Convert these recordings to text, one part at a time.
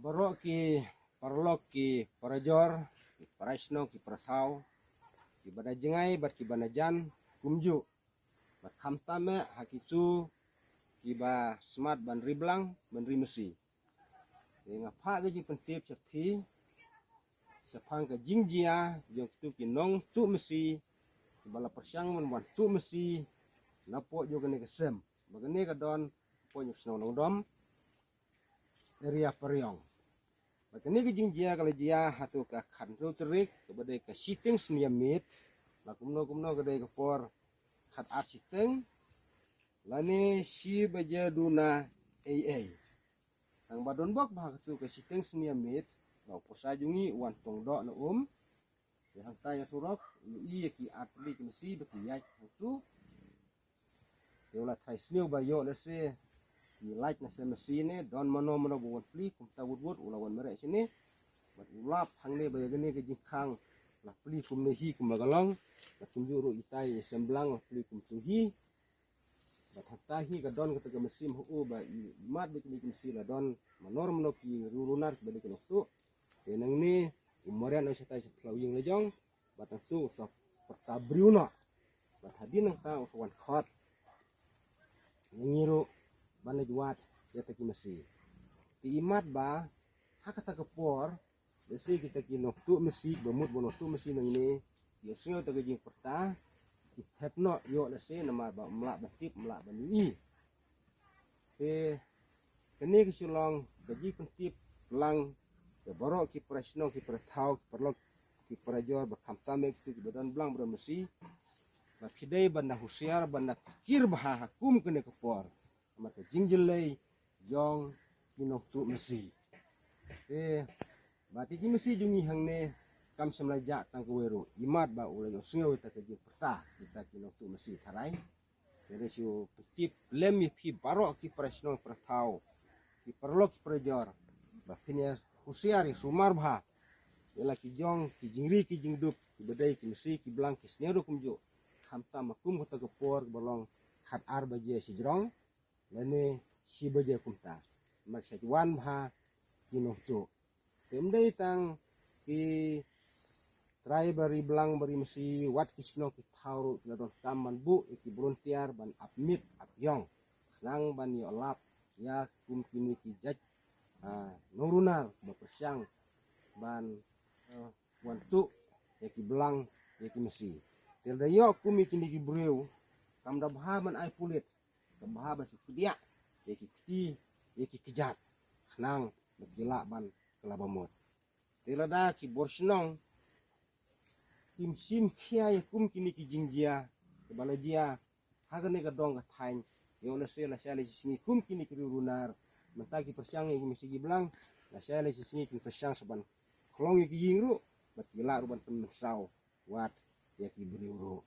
Borok ki parlok ki parajor ki parasno ki prasau ki bada jengai bat ki banajan kumju bat hamtame hakitu ki ba smart ban riblang ban rimesi ngapa gaji pentip cepi sepang ke jingjia jong tu ki nong tu mesi bala persyang man tu mesi napo juga ne kesem bagane kadon ponyuk snong dom area periong bagane ke jingjia kala jia hatu ka khanru terik kebade ke siting sniamit lakumno kedai ke por khat ar siting lani si baja duna ai ang badon bok bah tu ke siting sniamit bau posajungi wan tongdo na yang tanya surok iya ki atli ki mesi beki ya tu yola thai sniu ba yo le se ki like na se mesi ne don mano buat pli kum ta wud ulawan mere sini bat ulap hang ne ba gene ke jingkhang la pli kum ne hi kum magalong la kum juru itai semblang pli kum tu hi bat hatta hi ka don ke mesi hu ba mat beki mesi la don manor mano ki rurunar ba de tu tenang ni umorian oi setai seplau yung lejong batang su so pertabriuna bat hadin nang ta uswan khot ngiru bane juat ya taki mesi ti imat ba hakata kepor besi kita ki noktu mesi bemut bonotu mesi nang ini ya sio ta gejing perta hetno yo lese nama ba mlak batip mlak bani kene ki sulong gaji pentip lang ya borok ki prasno ki prathau ki perlok ki prajor berkamtame ki badan blang bermesi ba kidai banda husiar banda pikir bah hakum kene kepor maka jingjelei jong kinok tu mesi bati ji mesi jungi hangne kam semlaja tang kuweru imat ba ulai sio ta ke perta kita kinok tu mesi tharai jadi siu pitip lem fi barok ki prasno prathau ki perlok ki prajor ba finia husiari sumar bha ela ki jong ki jingri ki jingdup ki bedai ki mesi ki blang ki sneru kumju hamta makum kota kepor bolong khat ar baje si jrong lene si baje kumta mak sajwan bha ki nohtu temdei tang ki trai bari blang bari mesi wat ki sno ki thauru ki don taman bu ki volunteer ban apmit apyong nang ban yo lap ya kum kini ki jaj nurunar berpersyang ban wantu ya ki belang ya ki mesi telda yo kumi kini ki breu kam da bahaban ai pulit kam bahaba si kudia ya ki kti ya ki kejat nang berjela ban kelabamut telada ki borsnong sim khia ya kum kini ki jingjia kebalajia hagane ga dong ga thain yo le se la sale sini kum kini ki runar mentagi persyang yang mesti giblang la saya le sini ki persyang saban klong ki yingru bat gila ruban pensau wat ya ki briuru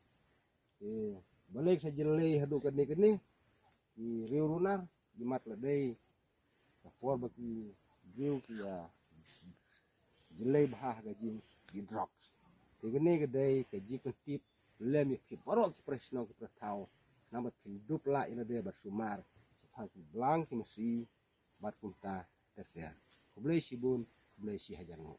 balik sajele hadu kadne ki riurunar jimat ledei kapor baki briu ki ya jelei bah gajing ki drop tegene gedei ke jikun tip lem ki borok ki presno ki prathau namat ki dupla ina de bersumar sepang ki blang ki mesti bat kunta tersia kublai sibun kublai si hajangu